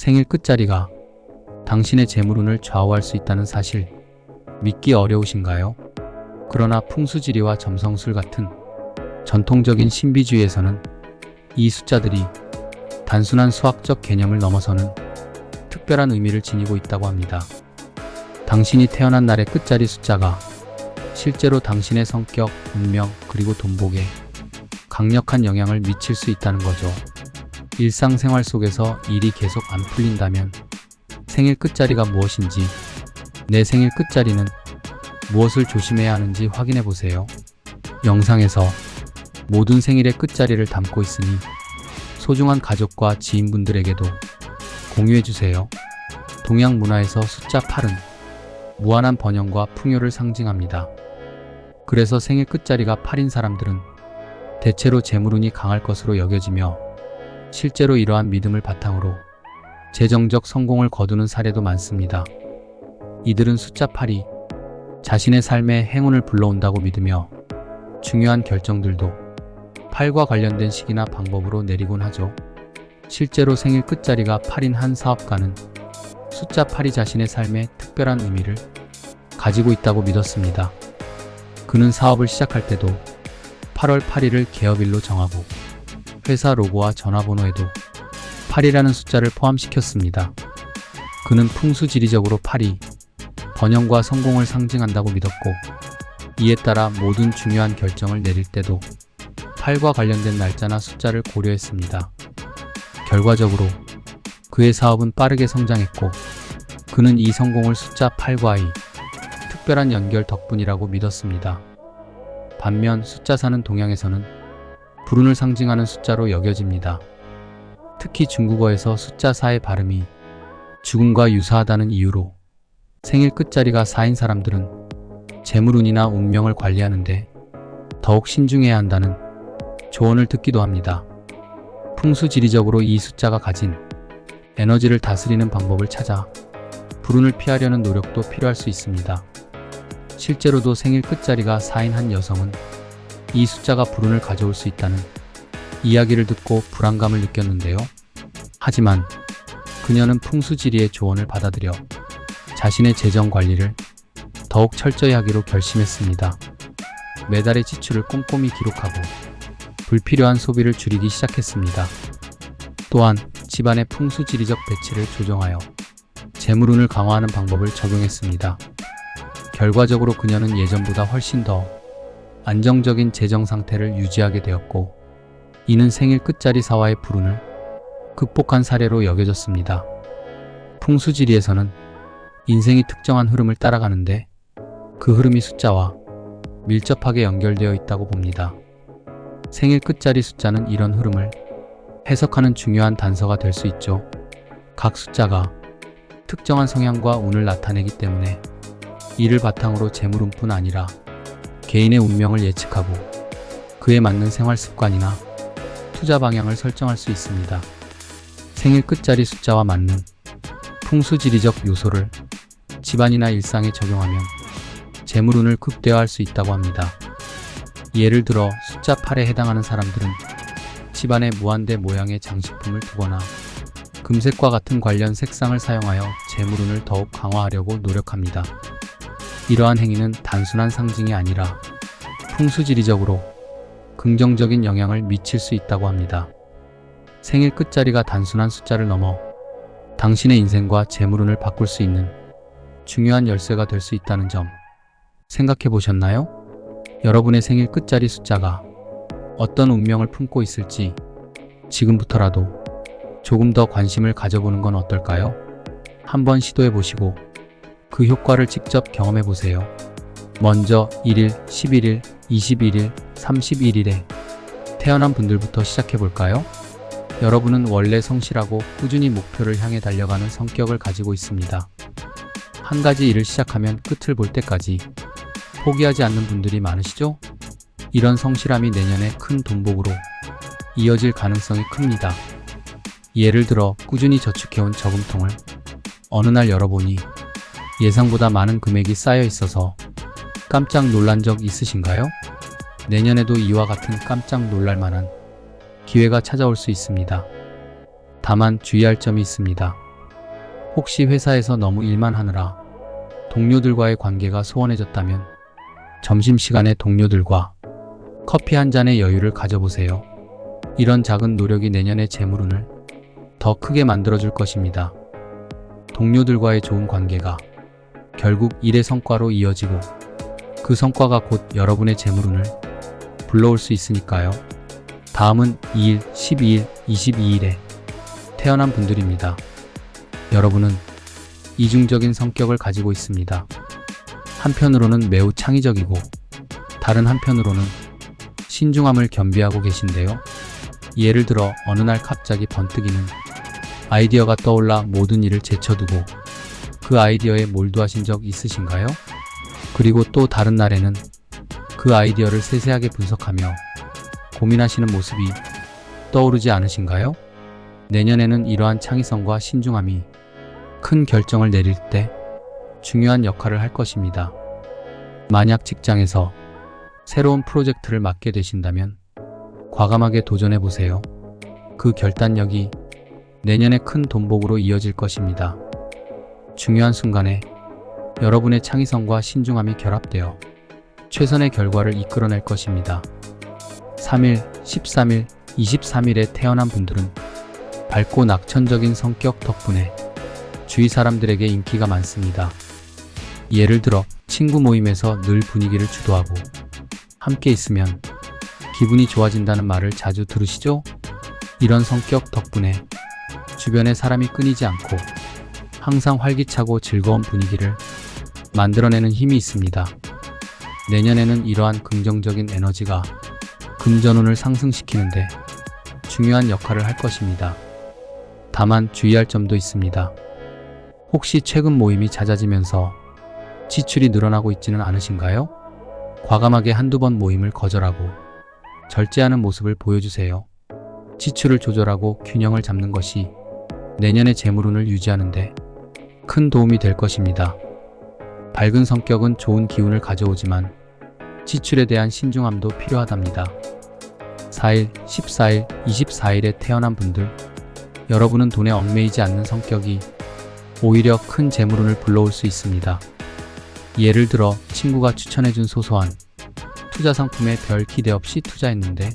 생일 끝자리가 당신의 재물운을 좌우할 수 있다는 사실 믿기 어려우신가요? 그러나 풍수지리와 점성술 같은 전통적인 신비주의에서는 이 숫자들이 단순한 수학적 개념을 넘어서는 특별한 의미를 지니고 있다고 합니다. 당신이 태어난 날의 끝자리 숫자가 실제로 당신의 성격, 운명, 그리고 돈복에 강력한 영향을 미칠 수 있다는 거죠. 일상생활 속에서 일이 계속 안 풀린다면 생일 끝자리가 무엇인지, 내 생일 끝자리는 무엇을 조심해야 하는지 확인해 보세요. 영상에서 모든 생일의 끝자리를 담고 있으니 소중한 가족과 지인분들에게도 공유해 주세요. 동양 문화에서 숫자 8은 무한한 번영과 풍요를 상징합니다. 그래서 생일 끝자리가 8인 사람들은 대체로 재물운이 강할 것으로 여겨지며 실제로 이러한 믿음을 바탕으로 재정적 성공을 거두는 사례도 많습니다. 이들은 숫자 8이 자신의 삶에 행운을 불러온다고 믿으며 중요한 결정들도 8과 관련된 시기나 방법으로 내리곤 하죠. 실제로 생일 끝자리가 8인 한 사업가는 숫자 8이 자신의 삶에 특별한 의미를 가지고 있다고 믿었습니다. 그는 사업을 시작할 때도 8월 8일을 개업일로 정하고 회사 로고와 전화번호에도 8이라는 숫자를 포함시켰습니다. 그는 풍수지리적으로 8이 번영과 성공을 상징한다고 믿었고, 이에 따라 모든 중요한 결정을 내릴 때도 8과 관련된 날짜나 숫자를 고려했습니다. 결과적으로 그의 사업은 빠르게 성장했고, 그는 이 성공을 숫자 8과의 특별한 연결 덕분이라고 믿었습니다. 반면 숫자 4는 동양에서는 불운을 상징하는 숫자로 여겨집니다. 특히 중국어에서 숫자 4의 발음이 죽음과 유사하다는 이유로 생일 끝자리가 4인 사람들은 재물운이나 운명을 관리하는데 더욱 신중해야 한다는 조언을 듣기도 합니다. 풍수지리적으로 이 숫자가 가진 에너지를 다스리는 방법을 찾아 불운을 피하려는 노력도 필요할 수 있습니다. 실제로도 생일 끝자리가 4인 한 여성은 이 숫자가 불운을 가져올 수 있다는 이야기를 듣고 불안감을 느꼈는데요. 하지만 그녀는 풍수지리의 조언을 받아들여 자신의 재정 관리를 더욱 철저히 하기로 결심했습니다. 매달의 지출을 꼼꼼히 기록하고 불필요한 소비를 줄이기 시작했습니다. 또한 집안의 풍수지리적 배치를 조정하여 재물운을 강화하는 방법을 적용했습니다. 결과적으로 그녀는 예전보다 훨씬 더 안정적인 재정 상태를 유지하게 되었고, 이는 생일 끝자리 4와의 불운을 극복한 사례로 여겨졌습니다. 풍수지리에서는 인생이 특정한 흐름을 따라가는데 그 흐름이 숫자와 밀접하게 연결되어 있다고 봅니다. 생일 끝자리 숫자는 이런 흐름을 해석하는 중요한 단서가 될 수 있죠. 각 숫자가 특정한 성향과 운을 나타내기 때문에 이를 바탕으로 재물운뿐 아니라 개인의 운명을 예측하고 그에 맞는 생활 습관이나 투자 방향을 설정할 수 있습니다. 생일 끝자리 숫자와 맞는 풍수지리적 요소를 집안이나 일상에 적용하면 재물운을 극대화할 수 있다고 합니다. 예를 들어 숫자 8에 해당하는 사람들은 집안에 무한대 모양의 장식품을 두거나 금색과 같은 관련 색상을 사용하여 재물운을 더욱 강화하려고 노력합니다. 이러한 행위는 단순한 상징이 아니라 풍수지리적으로 긍정적인 영향을 미칠 수 있다고 합니다. 생일 끝자리가 단순한 숫자를 넘어 당신의 인생과 재물운을 바꿀 수 있는 중요한 열쇠가 될 수 있다는 점 생각해 보셨나요? 여러분의 생일 끝자리 숫자가 어떤 운명을 품고 있을지 지금부터라도 조금 더 관심을 가져보는 건 어떨까요? 한번 시도해 보시고 그 효과를 직접 경험해 보세요. 먼저 1일, 11일, 21일, 31일에 태어난 분들부터 시작해 볼까요? 여러분은 원래 성실하고 꾸준히 목표를 향해 달려가는 성격을 가지고 있습니다. 한 가지 일을 시작하면 끝을 볼 때까지 포기하지 않는 분들이 많으시죠? 이런 성실함이 내년에 큰 돈복으로 이어질 가능성이 큽니다. 예를 들어 꾸준히 저축해온 저금통을 어느 날 열어보니 예상보다 많은 금액이 쌓여 있어서 깜짝 놀란 적 있으신가요? 내년에도 이와 같은 깜짝 놀랄 만한 기회가 찾아올 수 있습니다. 다만 주의할 점이 있습니다. 혹시 회사에서 너무 일만 하느라 동료들과의 관계가 소원해졌다면 점심시간에 동료들과 커피 한 잔의 여유를 가져보세요. 이런 작은 노력이 내년의 재물운을 더 크게 만들어줄 것입니다. 동료들과의 좋은 관계가 결국 일의 성과로 이어지고 그 성과가 곧 여러분의 재물운을 불러올 수 있으니까요. 다음은 2일, 12일, 22일에 태어난 분들입니다. 여러분은 이중적인 성격을 가지고 있습니다. 한편으로는 매우 창의적이고 다른 한편으로는 신중함을 겸비하고 계신데요. 예를 들어 어느 날 갑자기 번뜩이는 아이디어가 떠올라 모든 일을 제쳐두고 그 아이디어에 몰두하신 적 있으신가요? 그리고 또 다른 날에는 그 아이디어를 세세하게 분석하며 고민하시는 모습이 떠오르지 않으신가요? 내년에는 이러한 창의성과 신중함이 큰 결정을 내릴 때 중요한 역할을 할 것입니다. 만약 직장에서 새로운 프로젝트를 맡게 되신다면 과감하게 도전해 보세요. 그 결단력이 내년에 큰 돈복으로 이어질 것입니다. 중요한 순간에 여러분의 창의성과 신중함이 결합되어 최선의 결과를 이끌어낼 것입니다. 3일, 13일, 23일에 태어난 분들은 밝고 낙천적인 성격 덕분에 주위 사람들에게 인기가 많습니다. 예를 들어 친구 모임에서 늘 분위기를 주도하고 함께 있으면 기분이 좋아진다는 말을 자주 들으시죠? 이런 성격 덕분에 주변에 사람이 끊이지 않고 항상 활기차고 즐거운 분위기를 만들어내는 힘이 있습니다. 내년에는 이러한 긍정적인 에너지가 금전운을 상승시키는데 중요한 역할을 할 것입니다. 다만 주의할 점도 있습니다. 혹시 최근 모임이 잦아지면서 지출이 늘어나고 있지는 않으신가요? 과감하게 한두 번 모임을 거절하고 절제하는 모습을 보여주세요. 지출을 조절하고 균형을 잡는 것이 내년의 재물운을 유지하는데 큰 도움이 될 것입니다. 밝은 성격은 좋은 기운을 가져오지만 지출에 대한 신중함도 필요하답니다. 4일, 14일, 24일에 태어난 분들, 여러분은 돈에 얽매이지 않는 성격이 오히려 큰 재물운을 불러올 수 있습니다. 예를 들어 친구가 추천해준 소소한 투자 상품에 별 기대 없이 투자했는데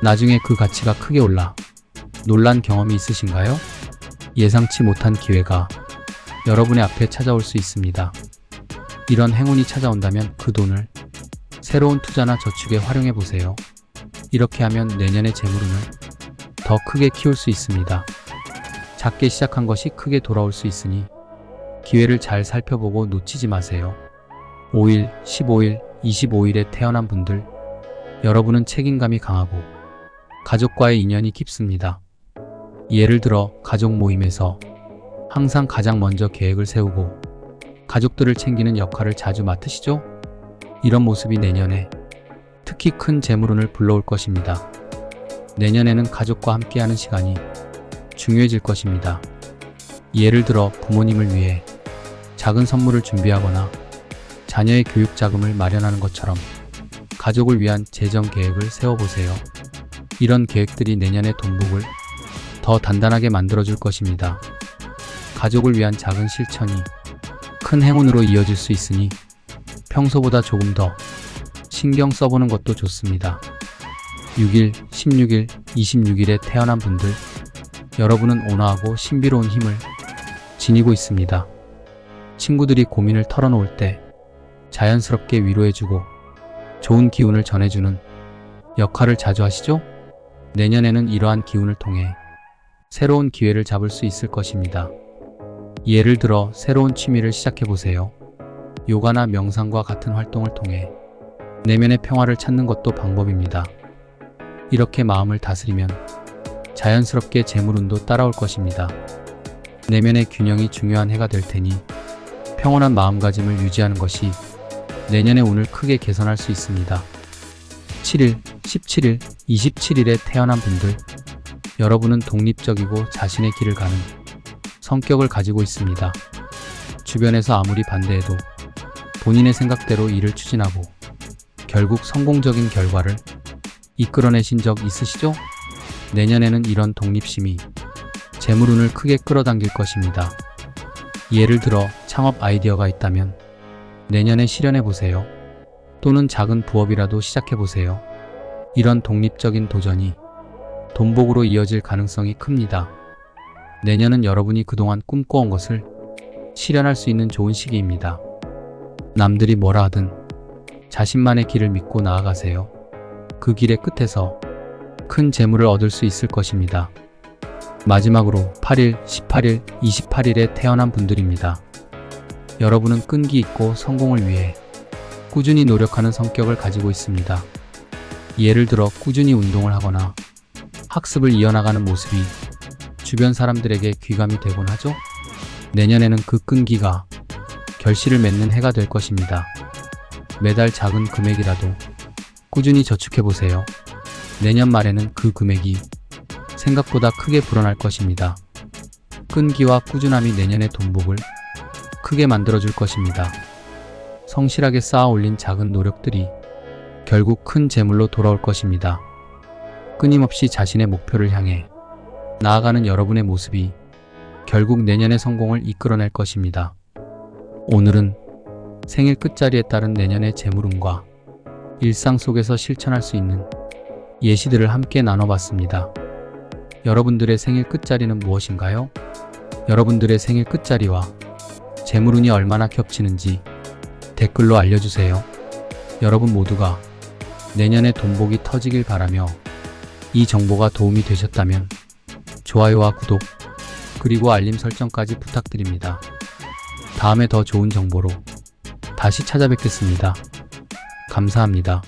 나중에 그 가치가 크게 올라 놀란 경험이 있으신가요? 예상치 못한 기회가 여러분의 앞에 찾아올 수 있습니다. 이런 행운이 찾아온다면 그 돈을 새로운 투자나 저축에 활용해 보세요. 이렇게 하면 내년의 재물운을 더 크게 키울 수 있습니다. 작게 시작한 것이 크게 돌아올 수 있으니 기회를 잘 살펴보고 놓치지 마세요. 5일, 15일, 25일에 태어난 분들, 여러분은 책임감이 강하고 가족과의 인연이 깊습니다. 예를 들어 가족 모임에서 항상 가장 먼저 계획을 세우고 가족들을 챙기는 역할을 자주 맡으시죠? 이런 모습이 내년에 특히 큰 재물운을 불러올 것입니다. 내년에는 가족과 함께하는 시간이 중요해질 것입니다. 예를 들어 부모님을 위해 작은 선물을 준비하거나 자녀의 교육 자금을 마련하는 것처럼 가족을 위한 재정 계획을 세워보세요. 이런 계획들이 내년의 돈복을 더 단단하게 만들어줄 것입니다. 가족을 위한 작은 실천이 큰 행운으로 이어질 수 있으니 평소보다 조금 더 신경 써보는 것도 좋습니다. 6일, 16일, 26일에 태어난 분들, 여러분은 온화하고 신비로운 힘을 지니고 있습니다. 친구들이 고민을 털어놓을 때 자연스럽게 위로해주고 좋은 기운을 전해주는 역할을 자주 하시죠? 내년에는 이러한 기운을 통해 새로운 기회를 잡을 수 있을 것입니다. 예를 들어 새로운 취미를 시작해보세요. 요가나 명상과 같은 활동을 통해 내면의 평화를 찾는 것도 방법입니다. 이렇게 마음을 다스리면 자연스럽게 재물운도 따라올 것입니다. 내면의 균형이 중요한 해가 될 테니 평온한 마음가짐을 유지하는 것이 내년의 운을 크게 개선할 수 있습니다. 7일, 17일, 27일에 태어난 분들, 여러분은 독립적이고 자신의 길을 가는 성격을 가지고 있습니다. 주변에서 아무리 반대해도 본인의 생각대로 일을 추진하고 결국 성공적인 결과를 이끌어내신 적 있으시죠? 내년에는 이런 독립심이 재물운을 크게 끌어당길 것입니다. 예를 들어 창업 아이디어가 있다면 내년에 실현해 보세요. 또는 작은 부업이라도 시작해 보세요. 이런 독립적인 도전이 돈복으로 이어질 가능성이 큽니다. 내년은 여러분이 그동안 꿈꿔온 것을 실현할 수 있는 좋은 시기입니다. 남들이 뭐라 하든 자신만의 길을 믿고 나아가세요. 그 길의 끝에서 큰 재물을 얻을 수 있을 것입니다. 마지막으로 8일, 18일, 28일에 태어난 분들입니다. 여러분은 끈기 있고 성공을 위해 꾸준히 노력하는 성격을 가지고 있습니다. 예를 들어 꾸준히 운동을 하거나 학습을 이어나가는 모습이 주변 사람들에게 귀감이 되곤 하죠. 내년에는 그 끈기가 결실을 맺는 해가 될 것입니다. 매달 작은 금액이라도 꾸준히 저축해보세요. 내년 말에는 그 금액이 생각보다 크게 불어날 것입니다. 끈기와 꾸준함이 내년의 돈복을 크게 만들어줄 것입니다. 성실하게 쌓아 올린 작은 노력들이 결국 큰 재물로 돌아올 것입니다. 끊임없이 자신의 목표를 향해 나아가는 여러분의 모습이 결국 내년의 성공을 이끌어낼 것입니다. 오늘은 생일 끝자리에 따른 내년의 재물운과 일상 속에서 실천할 수 있는 예시들을 함께 나눠봤습니다. 여러분들의 생일 끝자리는 무엇인가요? 여러분들의 생일 끝자리와 재물운이 얼마나 겹치는지 댓글로 알려주세요. 여러분 모두가 내년에 돈복이 터지길 바라며 이 정보가 도움이 되셨다면 좋아요와 구독, 그리고 알림 설정까지 부탁드립니다. 다음에 더 좋은 정보로 다시 찾아뵙겠습니다. 감사합니다.